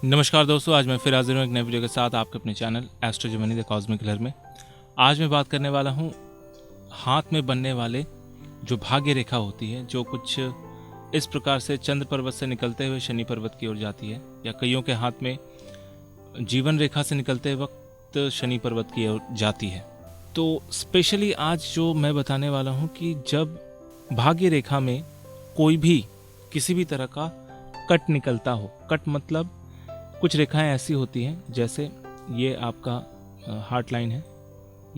नमस्कार दोस्तों, आज मैं फिर हाजिर हूँ एक नए वीडियो के साथ आपके अपने channel astro Germany the cosmic healer में। आज मैं बात करने वाला हूँ हाथ में बनने वाले जो भाग्य रेखा होती है, जो कुछ इस प्रकार से चंद्र पर्वत से निकलते हुए शनि पर्वत की ओर जाती है, या कईयों के हाथ में जीवन रेखा से निकलते वक्त शनि पर्वत की ओर जाती है। तो स्पेशली आज जो मैं बताने वाला हूँ कि जब भाग्य रेखा में कोई भी किसी भी तरह का कट निकलता हो, कट मतलब कुछ रेखाएं ऐसी होती हैं, जैसे ये आपका हार्ट लाइन है,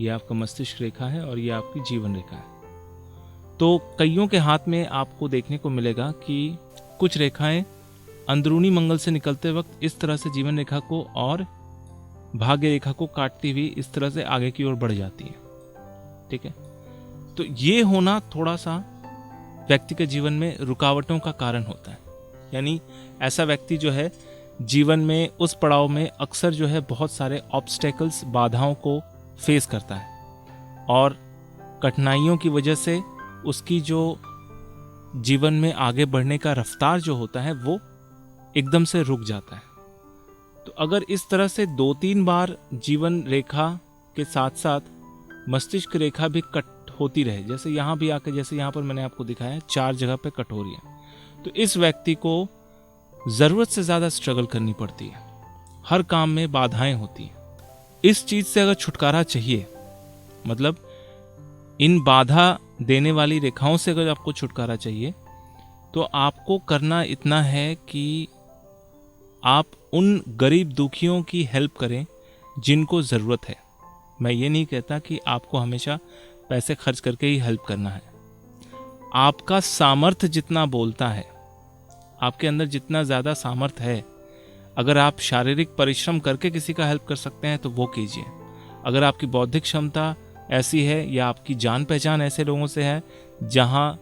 ये आपका मस्तिष्क रेखा है और ये आपकी जीवन रेखा है। तो कईयों के हाथ में आपको देखने को मिलेगा कि कुछ रेखाएं अंदरूनी मंगल से निकलते वक्त इस तरह से जीवन रेखा को और भाग्य रेखा को काटती हुई इस तरह से आगे की ओर बढ़ जाती है। ठीक है, तो ये होना थोड़ा सा व्यक्ति के जीवन में रुकावटों का कारण होता है। यानी ऐसा व्यक्ति जो है जीवन में उस पड़ाव में अक्सर जो है बहुत सारे ऑब्स्टेकल्स, बाधाओं को फेस करता है और कठिनाइयों की वजह से उसकी जो जीवन में आगे बढ़ने का रफ्तार जो होता है वो एकदम से रुक जाता है। तो अगर इस तरह से 2-3 बार जीवन रेखा के साथ साथ मस्तिष्क रेखा भी कट होती रहे, जैसे यहाँ भी आकर, जैसे यहाँ पर मैंने आपको दिखाया 4 जगह पे कट हो रही है, तो इस व्यक्ति को ज़रूरत से ज़्यादा स्ट्रगल करनी पड़ती है, हर काम में बाधाएं होती हैं। इस चीज़ से अगर छुटकारा चाहिए, मतलब इन बाधा देने वाली रेखाओं से अगर आपको छुटकारा चाहिए, तो आपको करना इतना है कि आप उन गरीब दुखियों की हेल्प करें जिनको ज़रूरत है। मैं ये नहीं कहता कि आपको हमेशा पैसे खर्च करके ही हेल्प करना है। आपका सामर्थ्य जितना बोलता है, आपके अंदर जितना ज़्यादा सामर्थ्य है, अगर आप शारीरिक परिश्रम करके किसी का हेल्प कर सकते हैं तो वो कीजिए। अगर आपकी बौद्धिक क्षमता ऐसी है या आपकी जान पहचान ऐसे लोगों से है जहां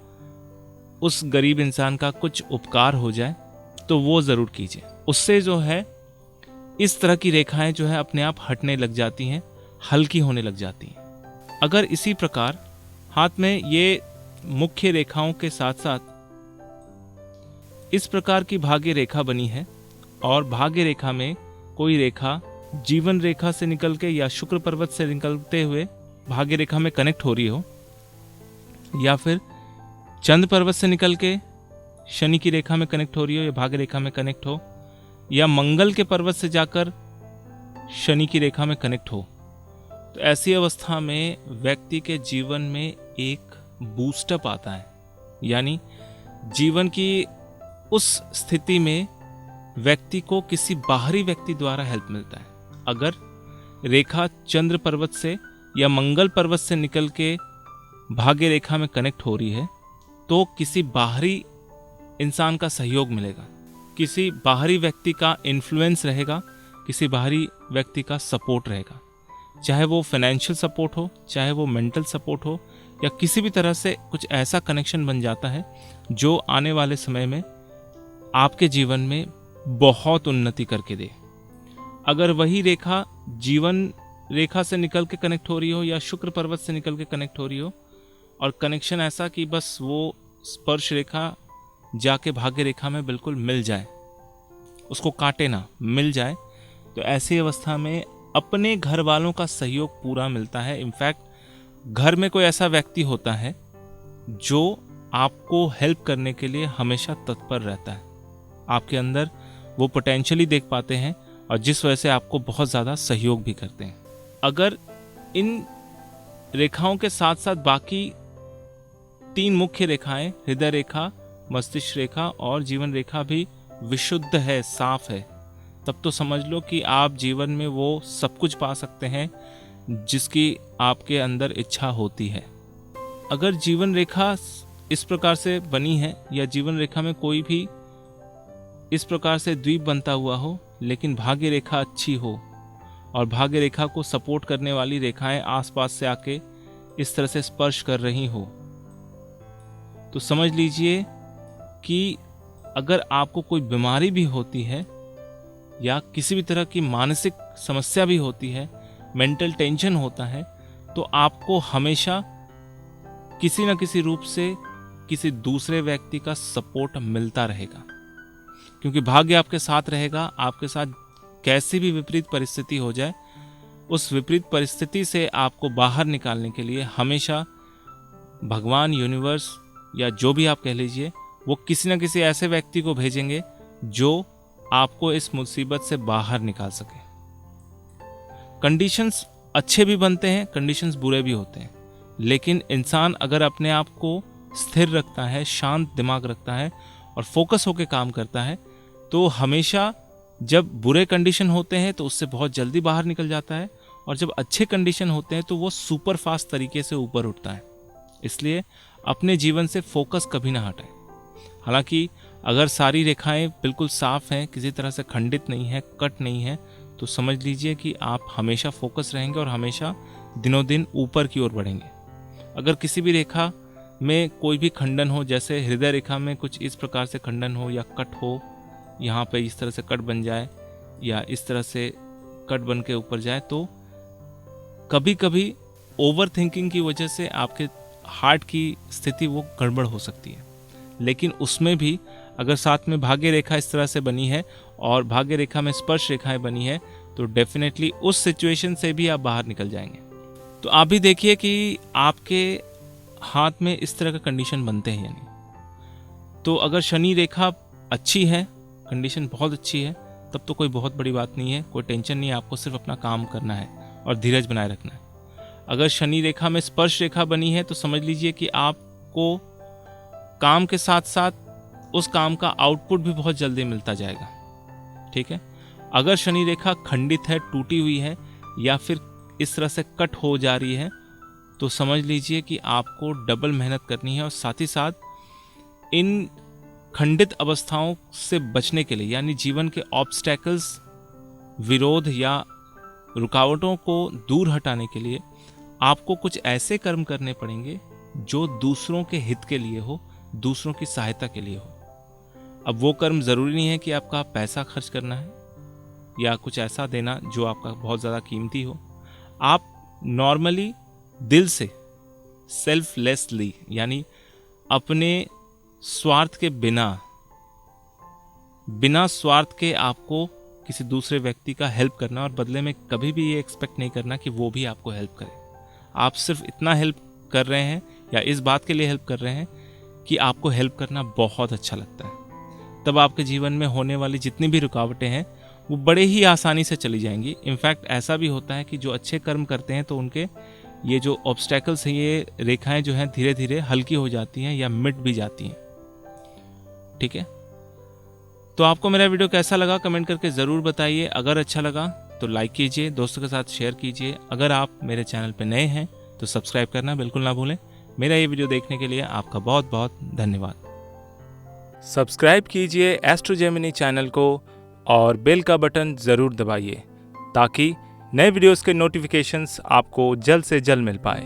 उस गरीब इंसान का कुछ उपकार हो जाए, तो वो ज़रूर कीजिए। उससे जो है इस तरह की रेखाएं जो है अपने आप हटने लग जाती हैं, हल्की होने लग जाती हैं। अगर इसी प्रकार हाथ में ये मुख्य रेखाओं के साथ साथ इस प्रकार की भाग्य रेखा बनी है और भाग्य रेखा में कोई रेखा जीवन रेखा से निकल के या शुक्र पर्वत से निकलते हुए भाग्य रेखा में कनेक्ट हो रही हो, या फिर चंद्र पर्वत से निकल के शनि की रेखा में कनेक्ट हो रही हो या भाग्य रेखा में कनेक्ट हो, या मंगल के पर्वत से जाकर शनि की रेखा में कनेक्ट हो, तो ऐसी अवस्था में व्यक्ति के जीवन में एक बूस्टअप आता है। यानी जीवन की उस स्थिति में व्यक्ति को किसी बाहरी व्यक्ति द्वारा हेल्प मिलता है। अगर रेखा चंद्र पर्वत से या मंगल पर्वत से निकल के भाग्य रेखा में कनेक्ट हो रही है, तो किसी बाहरी इंसान का सहयोग मिलेगा, किसी बाहरी व्यक्ति का इन्फ्लुएंस रहेगा, किसी बाहरी व्यक्ति का सपोर्ट रहेगा, चाहे वो फाइनेंशियल सपोर्ट हो, चाहे वो मेंटल सपोर्ट हो, या किसी भी तरह से कुछ ऐसा कनेक्शन बन जाता है जो आने वाले समय में आपके जीवन में बहुत उन्नति करके दे। अगर वही रेखा जीवन रेखा से निकल के कनेक्ट हो रही हो या शुक्र पर्वत से निकल के कनेक्ट हो रही हो, और कनेक्शन ऐसा कि बस वो स्पर्श रेखा जाके भाग्य रेखा में बिल्कुल मिल जाए, उसको काटे ना, मिल जाए, तो ऐसी अवस्था में अपने घर वालों का सहयोग पूरा मिलता है। इनफैक्ट घर में कोई ऐसा व्यक्ति होता है जो आपको हेल्प करने के लिए हमेशा तत्पर रहता है, आपके अंदर वो पोटेंशियली देख पाते हैं और जिस वजह से आपको बहुत ज़्यादा सहयोग भी करते हैं। अगर इन रेखाओं के साथ साथ बाकी 3 मुख्य रेखाएं, हृदय रेखा, मस्तिष्क रेखा और जीवन रेखा भी विशुद्ध है, साफ है, तब तो समझ लो कि आप जीवन में वो सब कुछ पा सकते हैं जिसकी आपके अंदर इच्छा होती है। अगर जीवन रेखा इस प्रकार से बनी है या जीवन रेखा में कोई भी इस प्रकार से द्वीप बनता हुआ हो, लेकिन भाग्य रेखा अच्छी हो और भाग्य रेखा को सपोर्ट करने वाली रेखाएं आसपास से आके इस तरह से स्पर्श कर रही हो, तो समझ लीजिए कि अगर आपको कोई बीमारी भी होती है या किसी भी तरह की मानसिक समस्या भी होती है, मेंटल टेंशन होता है, तो आपको हमेशा किसी न किसी रूप से किसी दूसरे व्यक्ति का सपोर्ट मिलता रहेगा। क्योंकि भाग्य आपके साथ रहेगा। आपके साथ कैसी भी विपरीत परिस्थिति हो जाए, उस विपरीत परिस्थिति से आपको बाहर निकालने के लिए हमेशा भगवान, यूनिवर्स या जो भी आप कह लीजिए, वो किसी न किसी ऐसे व्यक्ति को भेजेंगे जो आपको इस मुसीबत से बाहर निकाल सके। कंडीशंस अच्छे भी बनते हैं, कंडीशंस बुरे भी होते हैं, लेकिन इंसान अगर अपने आप को स्थिर रखता है, शांत दिमाग रखता है और फोकस होकर काम करता है, तो हमेशा जब बुरे कंडीशन होते हैं तो उससे बहुत जल्दी बाहर निकल जाता है, और जब अच्छे कंडीशन होते हैं तो वो सुपर फास्ट तरीके से ऊपर उठता है। इसलिए अपने जीवन से फोकस कभी ना हटाएं। हालांकि अगर सारी रेखाएं बिल्कुल साफ हैं, किसी तरह से खंडित नहीं है, कट नहीं है, तो समझ लीजिए कि आप हमेशा फोकस रहेंगे और हमेशा दिनों दिन ऊपर की ओर बढ़ेंगे। अगर किसी भी रेखा में कोई भी खंडन हो, जैसे हृदय रेखा में कुछ इस प्रकार से खंडन हो या कट हो, यहाँ पे इस तरह से कट बन जाए या इस तरह से कट बन के ऊपर जाए, तो कभी कभी ओवर थिंकिंग की वजह से आपके हार्ट की स्थिति वो गड़बड़ हो सकती है। लेकिन उसमें भी अगर साथ में भाग्य रेखा इस तरह से बनी है और भाग्य रेखा में स्पर्श रेखाएं बनी है, तो डेफिनेटली उस सिचुएशन से भी आप बाहर निकल जाएंगे। तो आप भी देखिए कि आपके हाथ में इस तरह का कंडीशन बनते हैं या नहीं। तो अगर शनि रेखा अच्छी है, कंडीशन बहुत अच्छी है, तब तो कोई बहुत बड़ी बात नहीं है, कोई टेंशन नहीं है, आपको सिर्फ अपना काम करना है और धीरज बनाए रखना है। अगर शनि रेखा में स्पर्श रेखा बनी है तो समझ लीजिए कि आपको काम के साथ साथ उस काम का आउटपुट भी बहुत जल्दी मिलता जाएगा। ठीक है। अगर शनि रेखा खंडित है, टूटी हुई है या फिर इस तरह से कट हो जा रही है, तो समझ लीजिए कि आपको डबल मेहनत करनी है और साथ ही साथ इन खंडित अवस्थाओं से बचने के लिए, यानी जीवन के ऑब्स्टैकल्स, विरोध या रुकावटों को दूर हटाने के लिए आपको कुछ ऐसे कर्म करने पड़ेंगे जो दूसरों के हित के लिए हो, दूसरों की सहायता के लिए हो। अब वो कर्म ज़रूरी नहीं है कि आपका पैसा खर्च करना है या कुछ ऐसा देना जो आपका बहुत ज़्यादा कीमती हो। आप नॉर्मली दिल से, सेल्फलेसली, यानी अपने स्वार्थ के बिना स्वार्थ के आपको किसी दूसरे व्यक्ति का हेल्प करना, और बदले में कभी भी ये एक्सपेक्ट नहीं करना कि वो भी आपको हेल्प करे। आप सिर्फ इतना हेल्प कर रहे हैं या इस बात के लिए हेल्प कर रहे हैं कि आपको हेल्प करना बहुत अच्छा लगता है। तब आपके जीवन में होने वाली जितनी भी रुकावटें हैं वो बड़े ही आसानी से चली जाएंगी। इनफैक्ट ऐसा भी होता है कि जो अच्छे कर्म करते हैं तो उनके ये जो ऑब्स्टैकल्स हैं, ये रेखाएं जो हैं, धीरे धीरे हल्की हो जाती हैं या मिट भी जाती हैं। ठीक है। तो आपको मेरा वीडियो कैसा लगा कमेंट करके ज़रूर बताइए। अगर अच्छा लगा तो लाइक कीजिए, दोस्तों के साथ शेयर कीजिए। अगर आप मेरे चैनल पर नए हैं तो सब्सक्राइब करना बिल्कुल ना भूलें। मेरा ये वीडियो देखने के लिए आपका बहुत बहुत धन्यवाद। सब्सक्राइब कीजिए एस्ट्रो जेमिनी चैनल को और बेल का बटन ज़रूर दबाइए ताकि नए वीडियोस के नोटिफिकेशंस आपको जल्द से जल्द मिल पाए।